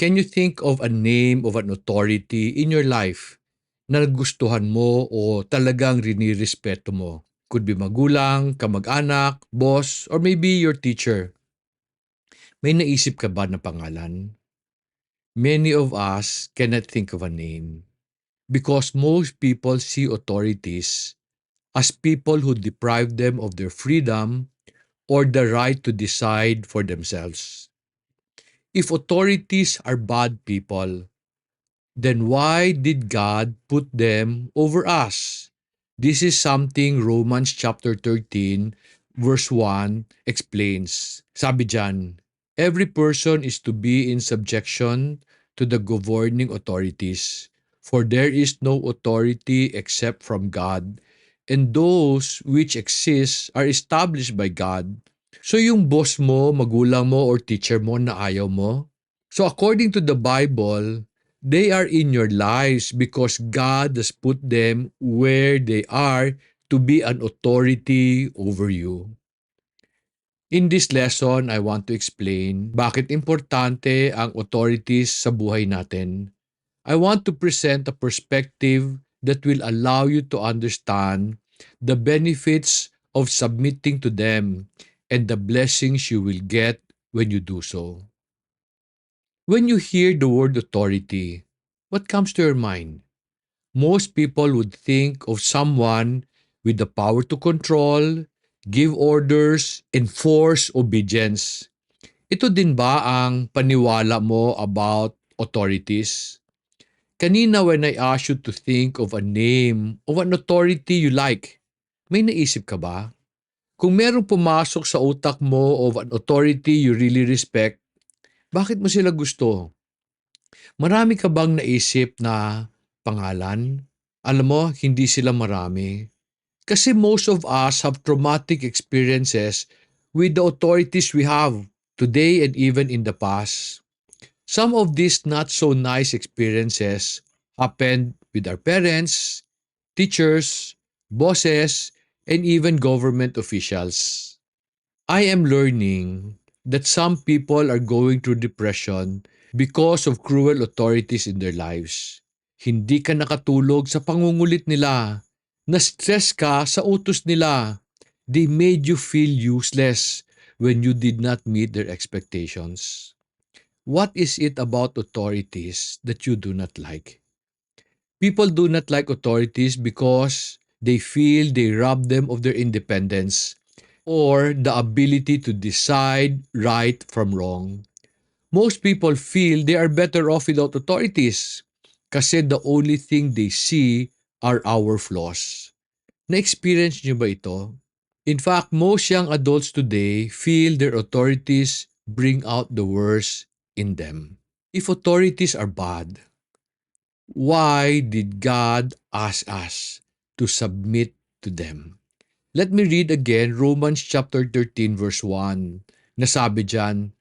Can you think of a name of an authority in your life na nagustuhan mo o talagang rinirespeto mo? Could be magulang, kamag-anak, boss, or maybe your teacher. May naisip ka ba na pangalan? Many of us cannot think of a name because most people see authorities as people who deprive them of their freedom or the right to decide for themselves. If authorities are bad people, then why did God put them over us? This is something Romans chapter 13 verse 1 explains. Sabi diyan, every person is to be in subjection to the governing authorities, for there is no authority except from God, and those which exist are established by God. So yung boss mo, magulang mo, or teacher mo na ayaw mo? So according to the Bible, they are in your lives because God has put them where they are to be an authority over you. In this lesson, I want to explain bakit importante ang authorities sa buhay natin. I want to present a perspective that will allow you to understand the benefits of submitting to them and the blessings you will get when you do so. When you hear the word authority, what comes to your mind? Most people would think of someone with the power to control, give orders, enforce obedience. Ito din ba ang paniwala mo about authorities? Kanina when I asked you to think of a name of an authority you like, may naisip ka ba? Kung merong pumasok sa utak mo of an authority you really respect, bakit mo sila gusto? Marami ka bang naisip na pangalan? Alam mo, hindi sila marami. Kasi most of us have traumatic experiences with the authorities we have today and even in the past. Some of these not so nice experiences happened with our parents, teachers, bosses, and even government officials. I am learning that some people are going through depression because of cruel authorities in their lives. Hindi ka nakatulog sa pangungulit nila. Na-stress ka sa utos nila. They made you feel useless when you did not meet their expectations. What is it about authorities that you do not like? People do not like authorities because they feel they rob them of their independence or the ability to decide right from wrong. Most people feel they are better off without authorities kasi the only thing they see are our flaws. Na-experience niyo ba ito? In fact, most young adults today feel their authorities bring out the worst in them. If authorities are bad, why did God ask us to submit to them? Let me read again Romans chapter 13 verse 1. Nasabi diyan,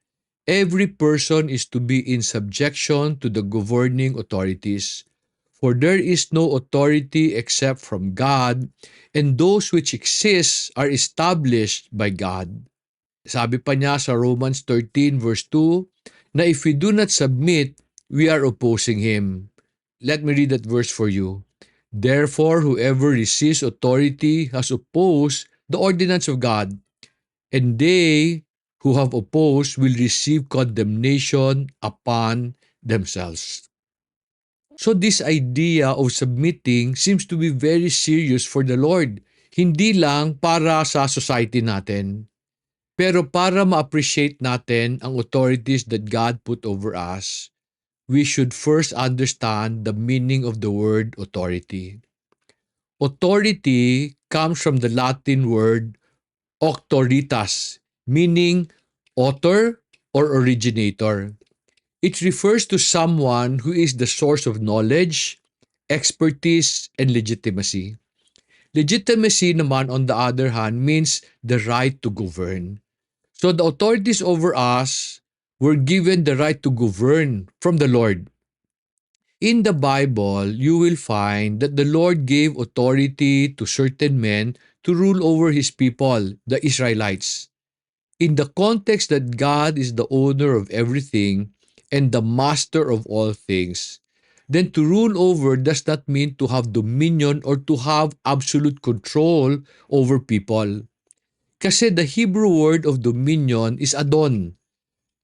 every person is to be in subjection to the governing authorities, for there is no authority except from God, and those which exist are established by God. Sabi pa niya sa Romans 13 verse 2, na if we do not submit, we are opposing Him. Let me read that verse for you. Therefore, whoever resists authority has opposed the ordinance of God, and they who have opposed will receive condemnation upon themselves. So this idea of submitting seems to be very serious for the Lord. Hindi lang para sa society natin, pero para ma-appreciate natin ang authorities that God put over us, we should first understand the meaning of the word authority. Authority comes from the Latin word auctoritas, meaning author or originator. It refers to someone who is the source of knowledge, expertise, and legitimacy. Legitimacy naman on the other hand means the right to govern. So the authorities over us were given the right to govern from the Lord. In the Bible, you will find that the Lord gave authority to certain men to rule over His people, the Israelites. In the context that God is the owner of everything and the master of all things, then to rule over does not mean to have dominion or to have absolute control over people. Kasi the Hebrew word of dominion is adon.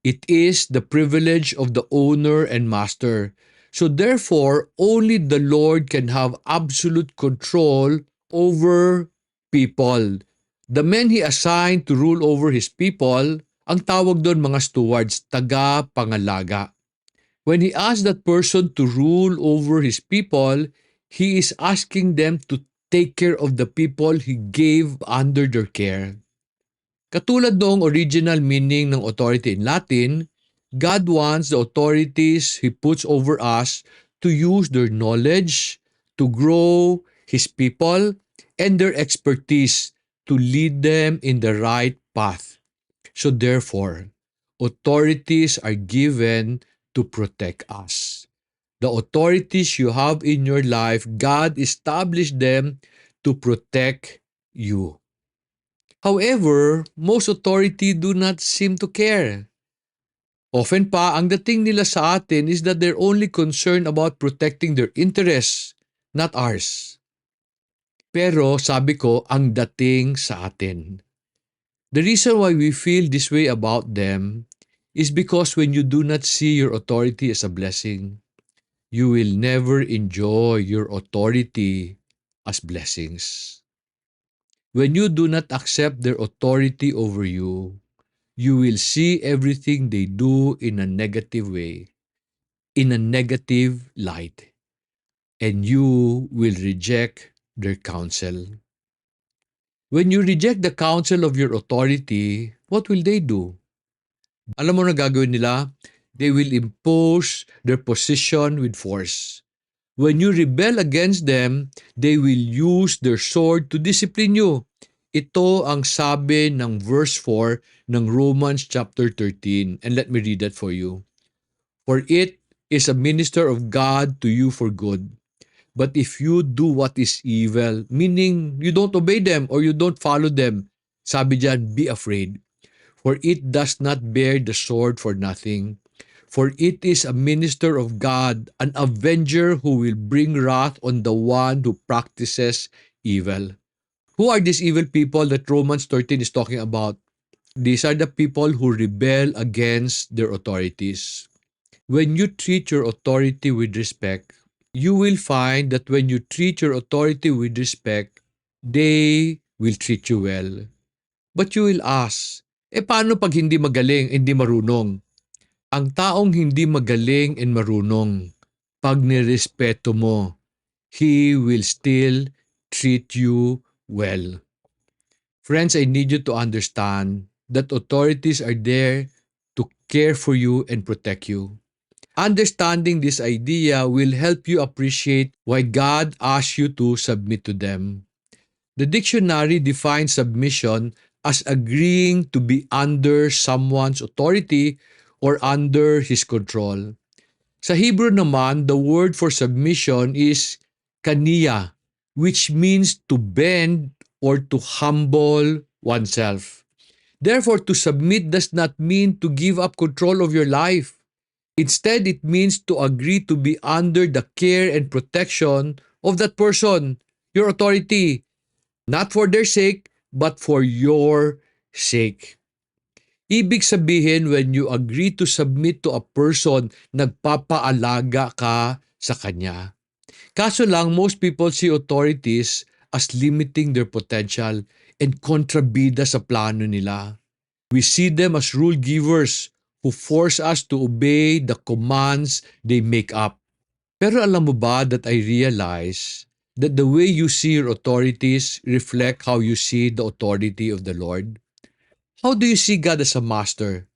It is the privilege of the owner and master. So therefore, only the Lord can have absolute control over people. The men He assigned to rule over His people, ang tawag doon mga stewards, taga-pangalaga. When He asked that person to rule over His people, He is asking them to take care of the people He gave under their care. Katulad noong original meaning ng authority in Latin, God wants the authorities He puts over us to use their knowledge to grow His people and their expertise to lead them in the right path. So therefore, authorities are given to protect us. The authorities you have in your life, God established them to protect you. However, most authority do not seem to care. Often pa, ang dating nila sa atin is that they're only concerned about protecting their interests, not ours. Pero sabi ko, ang dating sa atin. The reason why we feel this way about them is because when you do not see your authority as a blessing, you will never enjoy your authority as blessings. When you do not accept their authority over you, you will see everything they do in a negative way, in a negative light, and you will reject their counsel. When you reject the counsel of your authority, what will they do? Alam mo na gagawin nila? They will impose their position with force. When you rebel against them, they will use their sword to discipline you. Ito ang sabi ng verse 4 ng Romans chapter 13. And let me read that for you. For it is a minister of God to you for good. But if you do what is evil, meaning you don't obey them or you don't follow them, sabi diyan, be afraid. For it does not bear the sword for nothing. For it is a minister of God, an avenger who will bring wrath on the one who practices evil. Who are these evil people that Romans 13 is talking about? These are the people who rebel against their authorities. When you treat your authority with respect, you will find that when you treat your authority with respect, they will treat you well. But you will ask, paano pag hindi magaling, hindi marunong? Ang taong hindi magaling and marunong, pag nirespeto mo, he will still treat you well. Friends, I need you to understand that authorities are there to care for you and protect you. Understanding this idea will help you appreciate why God asks you to submit to them. The dictionary defines submission as agreeing to be under someone's authority or under his control. Sa Hebrew naman, the word for submission is kaniya, which means to bend or to humble oneself. Therefore, to submit does not mean to give up control of your life. Instead, it means to agree to be under the care and protection of that person, your authority, not for their sake, but for your sake. Ibig sabihin, when you agree to submit to a person, nagpapaalaga ka sa kanya. Kaso lang, most people see authorities as limiting their potential and kontrabida sa plano nila. We see them as rule givers who force us to obey the commands they make up. Pero alam mo ba that I realize that the way you see your authorities reflect how you see the authority of the Lord? How do you see God as a master?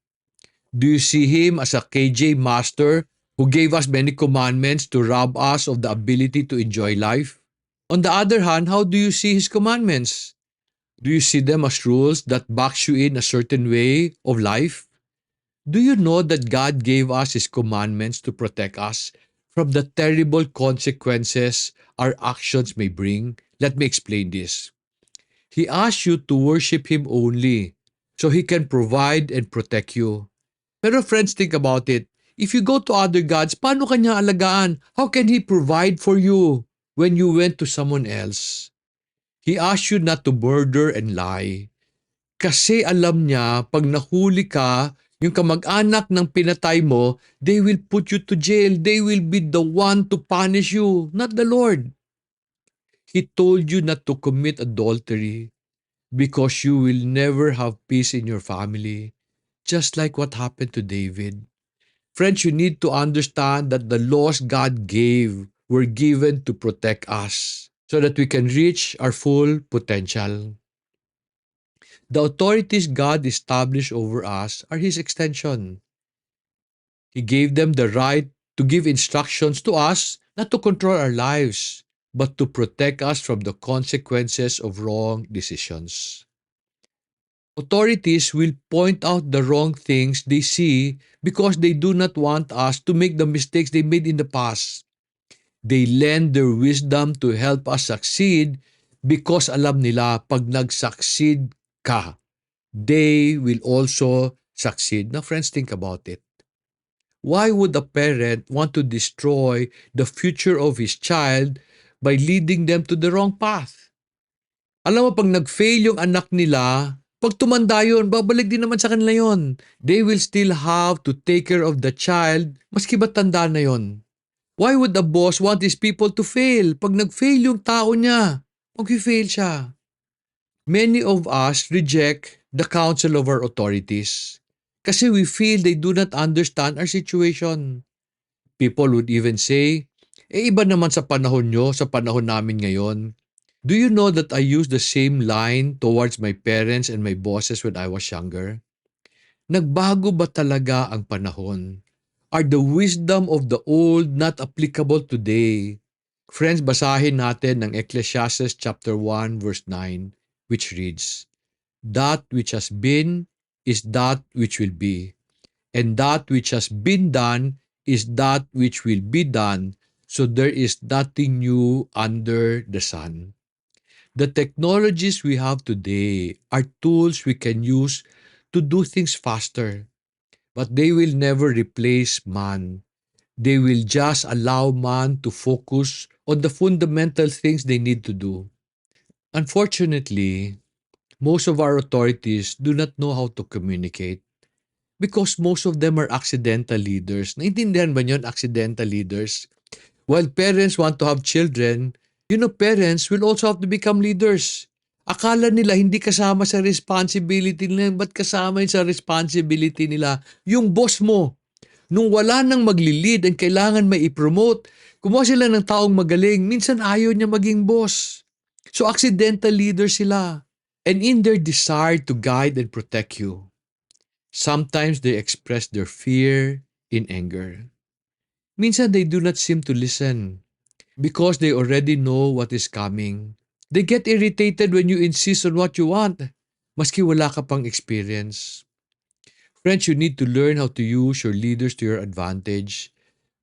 Do you see Him as a KJ master who gave us many commandments to rob us of the ability to enjoy life? On the other hand, how do you see His commandments? Do you see them as rules that box you in a certain way of life? Do you know that God gave us His commandments to protect us from the terrible consequences our actions may bring? Let me explain this. He asks you to worship Him only so He can provide and protect you. Pero friends, think about it. If you go to other gods, paano kanya alagaan? How can He provide for you when you went to someone else? He asked you not to murder and lie. Kasi alam niya, pag nahuli ka, yung kamag-anak ng pinatay mo, they will put you to jail. They will be the one to punish you, not the Lord. He told you not to commit adultery because you will never have peace in your family, just like what happened to David. Friends, you need to understand that the laws God gave were given to protect us so that we can reach our full potential. The authorities God established over us are His extension. He gave them the right to give instructions to us, not to control our lives, but to protect us from the consequences of wrong decisions. Authorities will point out the wrong things they see because they do not want us to make the mistakes they made in the past. They lend their wisdom to help us succeed because alam nila pag nag-succeed ka, they will also succeed. Now friends, think about it. Why would a parent want to destroy the future of his child by leading them to the wrong path? Alam mo, pag nag-fail yung anak nila, pag tumanda yun, babalik din naman sa kanila yun. They will still have to take care of the child, maski ba tanda na yun. Why would the boss want his people to fail? Pag nag-fail yung tao niya, mag-fail siya. Many of us reject the counsel of our authorities kasi we feel they do not understand our situation. People would even say, iba naman sa panahon nyo, sa panahon namin ngayon. Do you know that I use the same line towards my parents and my bosses when I was younger? Nagbago ba talaga ang panahon? Are the wisdom of the old not applicable today? Friends, basahin natin ng Ecclesiastes chapter 1 verse 9, which reads, "That which has been is that which will be, and that which has been done is that which will be done, so there is nothing new under the sun." The technologies we have today are tools we can use to do things faster, but they will never replace man. They will just allow man to focus on the fundamental things they need to do. Unfortunately, most of our authorities do not know how to communicate because most of them are accidental leaders. Naintindihan ba niyon, accidental leaders? While parents want to have children, parents will also have to become leaders. Akala nila hindi kasama sa responsibility nila, ba't kasama yun sa responsibility nila? Yung boss mo, nung wala nang magli-lead and kailangan may i-promote, kumuha sila ng taong magaling, minsan ayaw niya maging boss. So accidental leaders sila. And in their desire to guide and protect you, sometimes they express their fear in anger. Minsan they do not seem to listen because they already know what is coming. They get irritated when you insist on what you want, maski wala ka pang experience. Friends, you need to learn how to use your leaders to your advantage.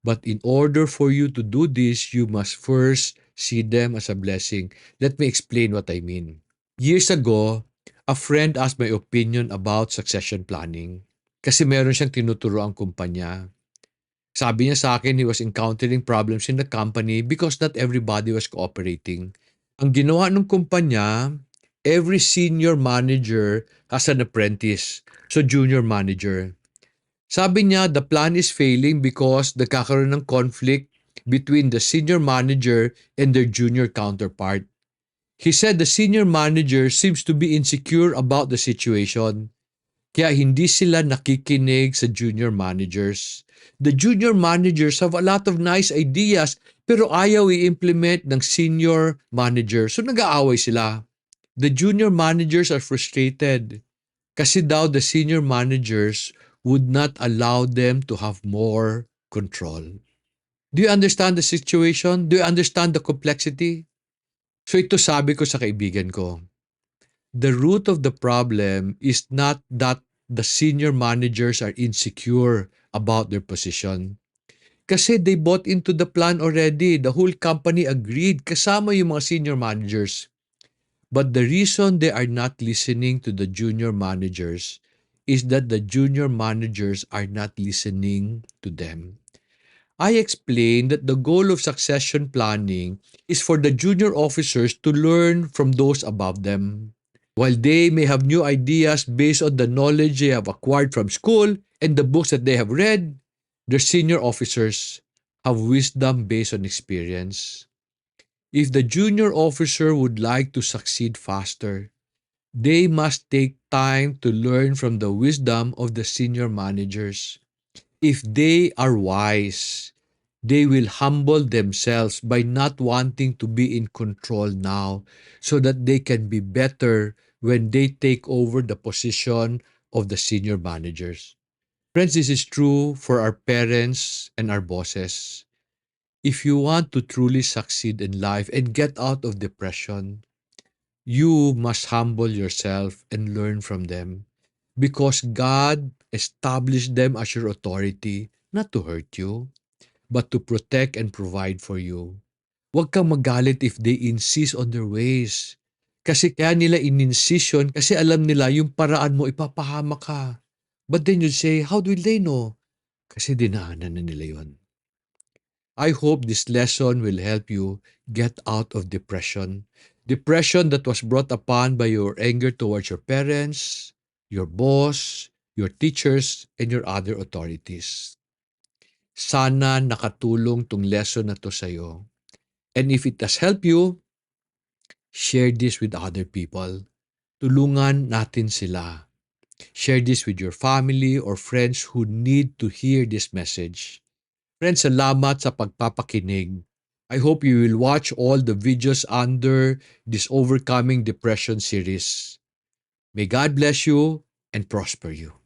But in order for you to do this, you must first see them as a blessing. Let me explain what I mean. Years ago, a friend asked my opinion about succession planning kasi meron siyang tinuturo ang kumpanya. Sabi niya sa akin he was encountering problems in the company because not everybody was cooperating. Ang ginawa ng kumpanya, every senior manager has an apprentice, so junior manager. Sabi niya the plan is failing because nagkakaroon ng conflict between the senior manager and their junior counterpart. He said the senior manager seems to be insecure about the situation. Kaya hindi sila nakikinig sa junior managers. The junior managers have a lot of nice ideas pero ayaw i-implement ng senior manager. So nag-aaway sila. The junior managers are frustrated kasi daw the senior managers would not allow them to have more control. Do you understand the situation? Do you understand the complexity? So ito sabi ko sa kaibigan ko. The root of the problem is not that the senior managers are insecure about their position. Kasi they bought into the plan already. The whole company agreed kasama yung mga senior managers. But the reason they are not listening to the junior managers is that the junior managers are not listening to them. I explained that the goal of succession planning is for the junior officers to learn from those above them. While they may have new ideas based on the knowledge they have acquired from school and the books that they have read, their senior officers have wisdom based on experience. If the junior officer would like to succeed faster, they must take time to learn from the wisdom of the senior managers. If they are wise, they will humble themselves by not wanting to be in control now so that they can be better when they take over the position of the senior managers. Friends, this is true for our parents and our bosses. If you want to truly succeed in life and get out of depression, you must humble yourself and learn from them because God established them as your authority not to hurt you, but to protect and provide for you. Huwag kang magalit if they insist on their ways. Kasi kaya nila ininsist yun kasi alam nila yung paraan mo ipapahama ka. But then you say, how do they know? Kasi dinaanan na nila yun. I hope this lesson will help you get out of depression. Depression that was brought upon by your anger towards your parents, your boss, your teachers, and your other authorities. Sana nakatulong tong lesson na to sa'yo. And if it has helped you, share this with other people. Tulungan natin sila. Share this with your family or friends who need to hear this message. Friends, salamat sa pagpapakinig. I hope you will watch all the videos under this Overcoming Depression series. May God bless you and prosper you.